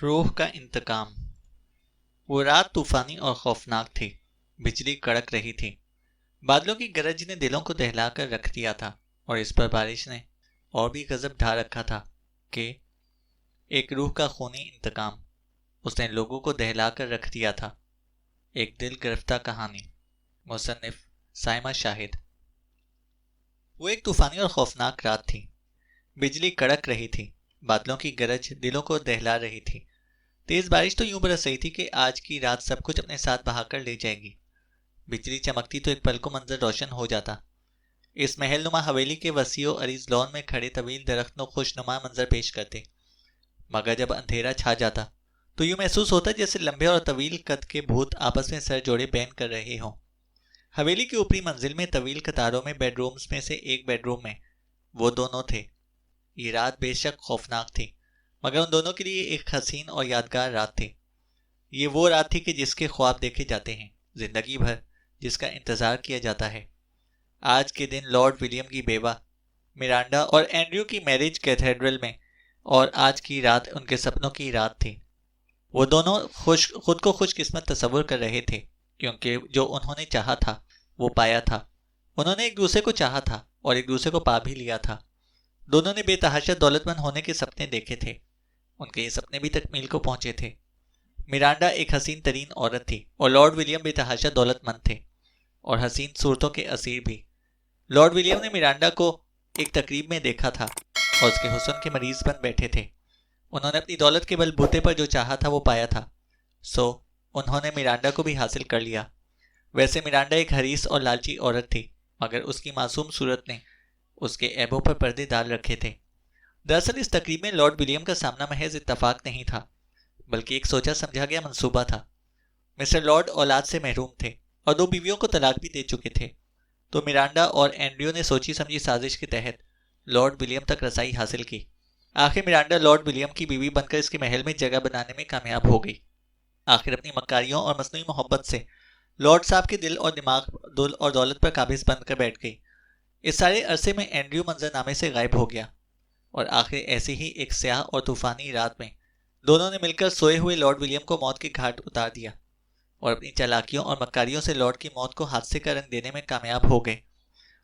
रूह का इंतकाम। वो रात तूफानी और खौफनाक थी। बिजली कड़क रही थी। बादलों की गरज ने दिलों को दहलाकर रख दिया था और इस पर बारिश ने और भी गजब ढा रखा था कि एक रूह का खूनी इंतकाम उसने लोगों को दहलाकर रख दिया था। एक दिल गिरफ्तार कहानी। मुसन्निफ साइमा शाहिद। वो एक तूफानी और खौफनाक रात थी। बिजली कड़क रही थी। बादलों की गरज दिलों को दहला रही थी। तेज बारिश तो यूं बरस रही थी कि आज की रात सब कुछ अपने साथ बहाकर ले जाएगी। बिजली चमकती तो एक पल को मंजर रोशन हो जाता। इस महलनुमा हवेली के वसीओ अरीज लॉन में खड़े तवील दरख्तों खुशनुमा मंजर पेश करते। मगर जब अंधेरा छा जाता तो यूं महसूस होता जैसे लंबे और तवील कद के भूत आपस में सर जोड़े बैन कर रहे हों। हवेली की ऊपरी मंजिल में तवील कतारों में बेडरूम्स में से एक बेडरूम में वो दोनों थे। ये रात बेशक खौफनाक थी, मगर उन दोनों के लिए एक हसीन और यादगार रात थी। ये वो रात थी कि जिसके ख्वाब देखे जाते हैं, जिंदगी भर जिसका इंतजार किया जाता है। आज के दिन लॉर्ड विलियम की बेवा मिरांडा और एंड्रयू की मैरिज कैथेड्रल में, और आज की रात उनके सपनों की रात थी। वो दोनों खुद को खुशकिस्मत तस्वुर कर रहे थे, क्योंकि जो उन्होंने चाहा था वो पाया था। उन्होंने एक दूसरे को चाहा था और एक दूसरे को पा भी लिया था। दोनों ने बेतहाशा दौलतमंद होने के सपने देखे थे। उनके ये सपने भी तकमील को पहुंचे थे। मिरांडा एक हसीन तरीन औरत थी और लॉर्ड विलियम बेतहाशा दौलतमंद थे और हसीन सूरतों के असीर भी। लॉर्ड विलियम ने मिरांडा को एक तकरीब में देखा था और उसके हुस्न के मरीज बन बैठे थे। उन्होंने अपनी दौलत के बलबूते पर जो चाहा था वो पाया था, सो उन्होंने मिरांडा को भी हासिल कर लिया। वैसे मिरांडा एक हरीस और लालची औरत थी, मगर उसकी मासूम सूरत ने उसके ऐबों पर पर्दे डाल रखे थे। दरअसल इस तकरीब में लॉर्ड विलियम का सामना महज इत्तफाक नहीं था, बल्कि एक सोचा समझा गया मंसूबा था। मिस्टर लॉर्ड औलाद से महरूम थे और 2 बीवियों को तलाक भी दे चुके थे, तो मिरांडा और एंड्रयू ने सोची समझी साजिश के तहत लॉर्ड विलियम तक रसाई हासिल की। आखिर मिरांडा लॉर्ड विलियम की बीवी बनकर इसके महल में जगह बनाने में कामयाब हो गई। आखिर अपनी मक्कारियों और मसनूई मोहब्बत से लॉर्ड साहब के दिल और दिमाग और दौलत पर काबिज बनकर बैठ गई। इस सारे अरसे में एंड्रयू मंजरनामे से गायब हो गया और आखिर ऐसी ही एक स्याह और तूफानी रात में दोनों ने मिलकर सोए हुए लॉर्ड विलियम को मौत के घाट उतार दिया और अपनी चालाकियों और मक्कारियों से लॉर्ड की मौत को हादसे का रंग देने में कामयाब हो गए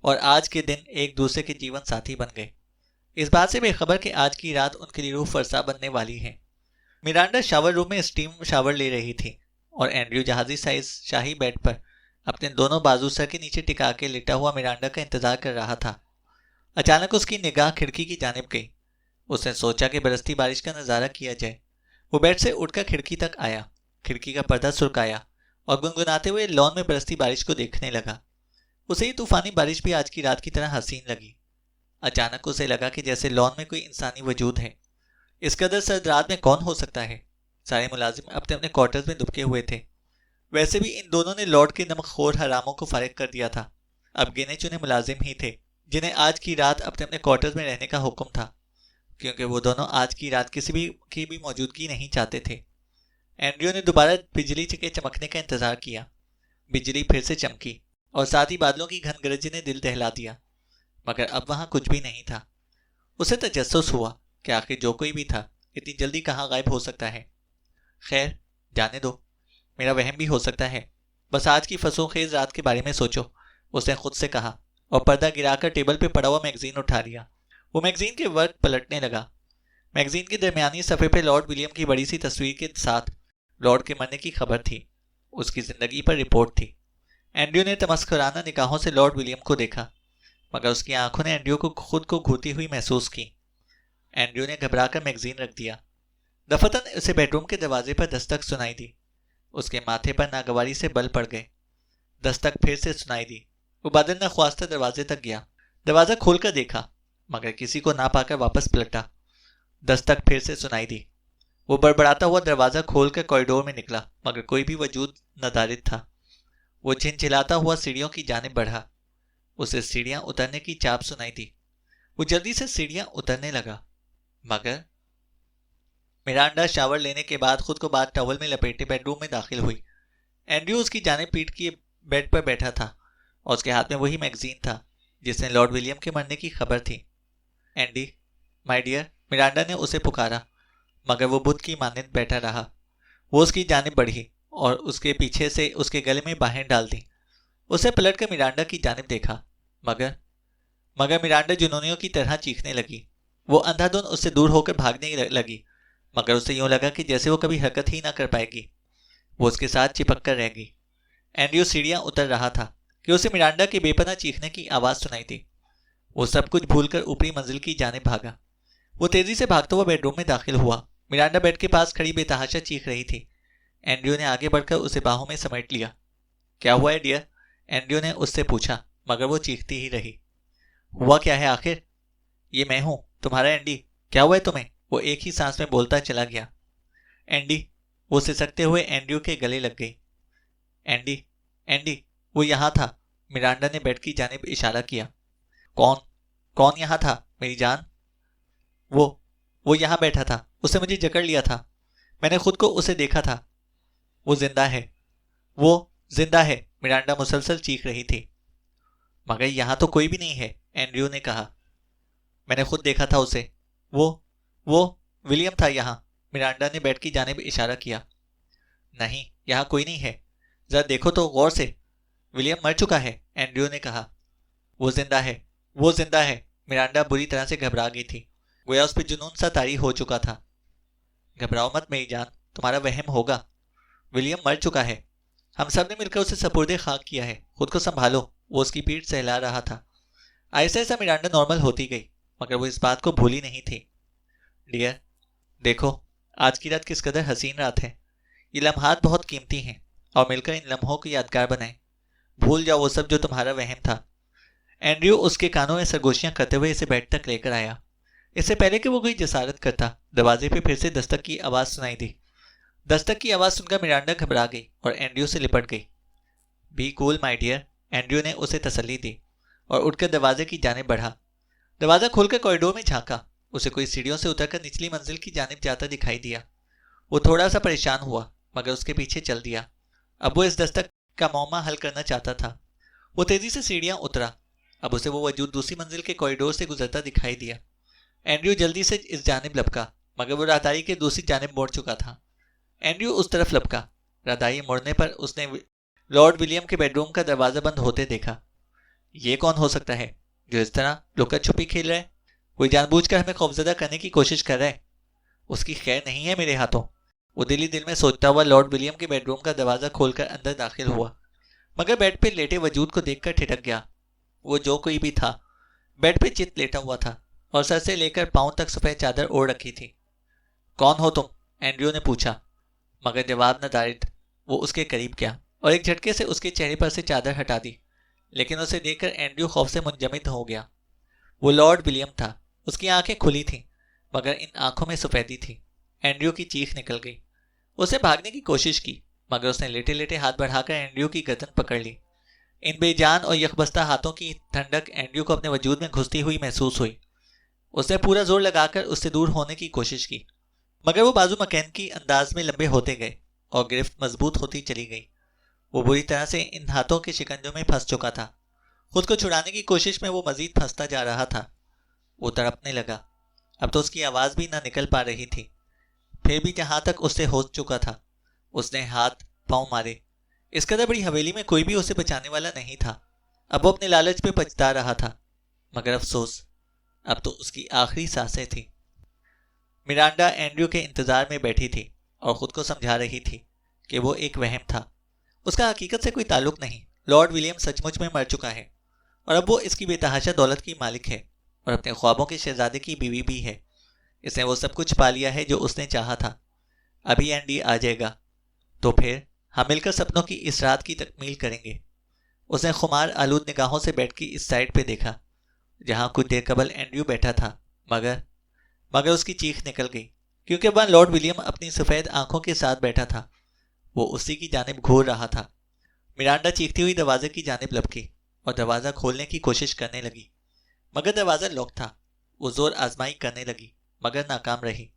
और आज के दिन एक दूसरे के जीवन साथी बन गए। इस बात से बेखबर कि आज की रात उनके लिए रूह फरसा बनने वाली है। मिरांडा शावर रूम में स्टीम शावर ले रही थी और एंड्रयू जहाजी साइज शाही बेड पर अपने दोनों बाजू सर के नीचे टिका के लेटा हुआ मिरांडा का इंतजार कर रहा था। अचानक उसकी निगाह खिड़की की जानिब गई। उसने सोचा कि बरसती बारिश का नज़ारा किया जाए। वो बेड से उठकर खिड़की तक आया, खिड़की का पर्दा सुरकाया और गुनगुनाते हुए लॉन में बरसती बारिश को देखने लगा। उसे ये तूफानी बारिश भी आज की रात की तरह हसीन लगी। अचानक उसे लगा कि जैसे लॉन में कोई इंसानी वजूद है। इस कदर सर्द रात में कौन हो सकता है। सारे मुलाजिम अपने अपने क्वार्टर्स में दुबके हुए थे। वैसे भी इन दोनों ने लॉर्ड के नमकखोर हरामों को फारिग कर दिया था। अब गिने चुने मुलाजिम ही थे जिन्हें आज की रात अपने अपने क्वार्टर्स में रहने का हुक्म था, क्योंकि वो दोनों आज की रात किसी की भी मौजूदगी नहीं चाहते थे। एंड्रयू ने दोबारा बिजली के चमकने का इंतजार किया। बिजली फिर से चमकी और साथ ही बादलों की घन गरज ने दिल दहला दिया, मगर अब वहां कुछ भी नहीं था। उसे तजस्सुस हुआ कि आखिर जो कोई भी था इतनी जल्दी कहाँ गायब हो सकता है। खैर जाने दो, मेरा वहम भी हो सकता है। बस आज की फसोखेज रात के बारे में सोचो, उसने खुद से कहा और पर्दा गिराकर टेबल पे पड़ा हुआ मैगजीन उठा लिया। वो मैगजीन के वर्क पलटने लगा। मैगजीन के दरमियानी सफ़े पे लॉर्ड विलियम की बड़ी सी तस्वीर के साथ लॉर्ड के मरने की खबर थी। उसकी जिंदगी पर रिपोर्ट थी। एंड्रयू ने तमस्कुराना निगाहों से लॉर्ड विलियम को देखा, मगर उसकी आंखों ने एंड्रयू को खुद को घूरती हुई महसूस की। एंड्रयू ने घबराकर मैगजीन रख दिया। दफतन उसे बेडरूम के दरवाजे पर दस्तक सुनाई दी। उसके माथे पर नागवारी से बल पड़ गए। दस्तक फिर से सुनाई दी। वो बादल न ख्वास्ता दरवाजे तक गया। दरवाजा खोलकर देखा, मगर किसी को ना पाकर वापस पलटा। दस्तक फिर से सुनाई दी। वो बड़बड़ाता हुआ दरवाजा खोलकर कॉरिडोर में निकला, मगर कोई भी वजूद नदारिद था। वो झिलझिलाता हुआ सीढ़ियों की जानिब बढ़ा। उसे सीढ़ियां उतरने की चाप सुनाई दी। वो जल्दी से सीढ़ियां उतरने लगा, मगर मिरांडा शावर लेने के बाद खुद को बाथ टॉवल में लपेटे बेडरूम में दाखिल हुई। एंड्रयू उसकी जानिब पीठ किए बेड पर बैठा था और उसके हाथ में वही मैगजीन था जिसने लॉर्ड विलियम के मरने की खबर थी। एंडी, माय डियर, मिरांडा ने उसे पुकारा, मगर वो बुत की मानद बैठा रहा। वो उसकी जानिब बढ़ी और उसके पीछे से उसके गले में बाहें डाल दी। उसे पलट कर मिरांडा की जानिब देखा, मगर मगर मिरांडा जुनूनियों की तरह चीखने लगी। वो अंधाधुंध उससे दूर होकर भागने लगी, मगर उसे यूं लगा कि जैसे वो कभी हरकत ही ना कर पाएगी। वो उसके साथ चिपक कर रह गई। एंड्रयू सीढ़ियां उतर रहा था कि उसे मिरांडा के बेपनाह चीखने की आवाज सुनाई दी। वो सब कुछ भूलकर ऊपरी मंजिल की जानिब भागा। वो तेजी से भागता हुआ बेडरूम में दाखिल हुआ। मिरांडा बेड के पास खड़ी बेतहाशा चीख रही थी। एंड्रयू ने आगे बढ़कर उसे बाहों में समेट लिया। क्या हुआ है डियर? एंड्रयू ने उससे पूछा, मगर वो चीखती ही रही। हुआ क्या है आखिर? ये मैं हूं, तुम्हारा एंडी। क्या हुआ है तुम्हें? वो एक ही सांस में बोलता चला गया। एंडी। वो सिसकते हुए एंड्रयू के गले लग गई। एंडी, एंडी, वो यहां था। मिरांडा ने बेड की जानिब इशारा किया। कौन? कौन यहां था मेरी जान? वो वो यहां बैठा था। उसने मुझे जकड़ लिया था। मैंने खुद को उसे देखा था। वो जिंदा है। वो जिंदा है, मिरांडा मुसलसल चीख रही थी। मगर यहां तो कोई भी नहीं है, एंड्रयू ने कहा। मैंने खुद देखा था उसे। वो विलियम था यहां। मिरांडा ने बेड की जानिब इशारा किया। नहीं, यहां कोई नहीं है। जरा देखो तो गौर से। विलियम मर चुका है, एंड्रयू ने कहा। वो जिंदा है, वो जिंदा है। मिरांडा बुरी तरह से घबरा गई थी। गोया उस पर जुनून सा तारी हो चुका था। घबराओ मत मेरी जान, तुम्हारा वहम होगा। विलियम मर चुका है। हम सब ने मिलकर उसे सपुर्दे खाक किया है। खुद को संभालो। वो उसकी पीठ सहला रहा था। ऐसा ऐसा मिरांडा नॉर्मल होती गई, मगर वो इस बात को भूली नहीं थी। डियर, देखो, आज की रात किस कदर हसीन रात है। ये लम्हात बहुत कीमती हैं, और मिलकर इन लम्हों को यादगार बनाएं। भूल जाओ वो सब जो तुम्हारा वहम था। एंड्रयू उसके कानों में सरगोशियां करते हुए इसे बेड तक लेकर आया। इससे पहले कि वो कोई जसारत करता, दरवाजे पे फिर से दस्तक की आवाज सुनाई दी। दस्तक की आवाज सुनकर मिरांडा घबरा गई और एंड्रयू से लिपट गई। Be cool my dear, Andrew ने उसे तसल्ली दी और उठकर दरवाजे की जानिब बढ़ा। दरवाजा खोलकर कॉरिडोर में झांका। उसे कोई सीढ़ियों से उतरकर निचली मंजिल की जानिब जाता दिखाई दिया। वो थोड़ा सा परेशान हुआ, मगर उसके पीछे चल दिया। अब वो इस दस्तक का मौमा हल करना चाहता था। वो तेजी से सीढ़ियां उतरा। अब उसे वो वजूद दूसरी मंजिल के कॉरिडोर से गुजरता दिखाई दिया। एंड्रयू जल्दी से इस जानिब लपका, मगर वो राहदारी के दूसरी जानिब मुड़ चुका था। एंड्रयू उस तरफ लपका। राहदारी मुड़ने पर उसने लॉर्ड विलियम के बेडरूम का दरवाजा बंद होते देखा। ये कौन हो सकता है जो इस तरह लुका छुपी खेल रहा है? कोई जानबूझकर हमें खौफजदा करने की कोशिश कर रहा है। उसकी खैर नहीं है मेरे हाथों। वो दिल ही दिल में सोचता हुआ लॉर्ड विलियम के बेडरूम का दरवाजा खोलकर अंदर दाखिल हुआ, मगर बेड पे लेटे वजूद को देखकर ठिठक गया। वो जो कोई भी था, बेड पे चित लेटा हुआ था और सर से लेकर पांव तक सफेद चादर ओढ़ रखी थी। कौन हो तुम? एंड्रयू ने पूछा, मगर जवाब न दारिद। वो उसके करीब गया और एक झटके से उसके चेहरे पर से चादर हटा दी, लेकिन उसे देखकर एंड्रयू खौफ से मुंजमद हो गया। वो लॉर्ड विलियम था। उसकी आंखें खुली थीं, मगर इन आंखों में सफेदी थी। एंड्रयू की चीख निकल गई। उसने भागने की कोशिश की, मगर उसने लेटे लेटे हाथ बढ़ाकर एंड्रयू की गर्दन पकड़ ली। इन बेजान और यकबस्ता हाथों की ठंडक एंड्रयू को अपने वजूद में घुसती हुई महसूस हुई। उसने पूरा जोर लगाकर उससे दूर होने की कोशिश की, मगर वो बाजू मकैन की अंदाज में लंबे होते गए और गिरफ्त मजबूत होती चली गई। वो बुरी तरह से इन हाथों के शिकंजों में फंस चुका था। खुद को छुड़ाने की कोशिश में वो मजीद फंसता जा रहा था। वो तड़पने लगा। अब तो उसकी आवाज भी ना निकल पा रही थी। फिर भी जहां तक उससे हो चुका था, उसने हाथ पांव मारे। इस कदर बड़ी हवेली में कोई भी उसे बचाने वाला नहीं था। अब वो अपने लालच पे पछता रहा था, मगर अफसोस, अब तो उसकी आखिरी सांसें थी। मिरांडा एंड्रयू के इंतजार में बैठी थी और खुद को समझा रही थी कि वो एक वहम था। उसका हकीकत से कोई ताल्लुक नहीं। लॉर्ड विलियम सचमुच में मर चुका है और अब वो इसकी बेतहाशा दौलत की मालिक है और अपने ख्वाबों के शहजादे की बीवी भी है। इसने वो सब कुछ पा लिया है जो उसने चाहा था। अभी एंडी आ जाएगा तो फिर हम मिलकर सपनों की इस रात की तकमील करेंगे। उसने खुमार आलूद निगाहों से बेड की इस साइड पे देखा जहां कुछ देर कबल एंड्रयू बैठा था, मगर उसकी चीख निकल गई, क्योंकि वह लॉर्ड विलियम अपनी सफ़ेद आंखों के साथ बैठा था। वो उसी की जानिब घूर रहा था। मिरांडा चीखती हुई दरवाजे की जानिब लपकी और दरवाज़ा खोलने की कोशिश करने लगी, मगर दरवाज़ा लॉक था। वो जोर आजमाई करने लगी, मगर नाकाम रही।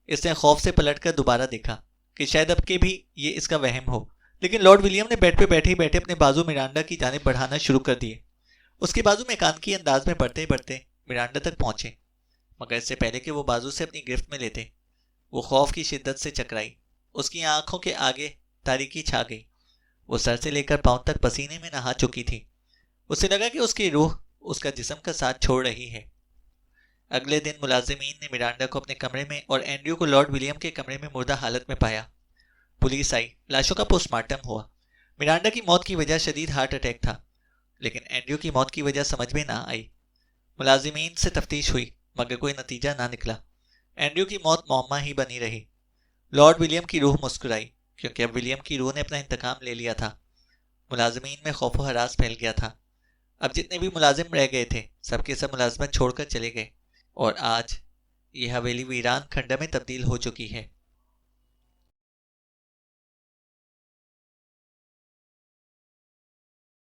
इसने खौफ से पलटकर दोबारा देखा कि शायद अब के भी ये इसका वहम हो, लेकिन लॉर्ड विलियम ने बेड पे बैठे ही बैठे अपने बाजू मिरांडा की जानिब बढ़ाना शुरू कर दिए। उसके बाजू में एकांकी अंदाज में बढ़ते बढ़ते मिरांडा तक पहुंचे, मगर इससे पहले कि वो बाजू से अपनी गिरफ्त में लेते, वो खौफ की शिद्दत से चकराई। उसकी आंखों के आगे तारीकी छा गई। वो सर से लेकर पांव तक पसीने में नहा चुकी थी। उसे लगा कि उसकी रूह उसका जिस्म का साथ छोड़ रही है। अगले दिन मुलाजिमीन ने मिरांडा को अपने कमरे में और एंड्रयू को लॉर्ड विलियम के कमरे में मुर्दा हालत में पाया। पुलिस आई, लाशों का पोस्टमार्टम हुआ। मिरांडा की मौत की वजह शदीद हार्ट अटैक था, लेकिन एंड्रयू की मौत की वजह समझ में ना आई। मुलाजिमीन से तफ्तीश हुई मगर कोई नतीजा ना निकला। एंड्रयू की मौत मौमा ही बनी रही। लॉर्ड विलियम की रूह मुस्कुराई, क्योंकि अब विलियम की रूह ने अपना इंतकाम ले लिया था। मुलाजिमीन में खौफ व हरास फैल गया था। अब जितने भी मुलाजिम रह गए थे सबके सब मुलाजमत छोड़कर चले गए और आज ये हवेली वीरान खंडर में तब्दील हो चुकी है।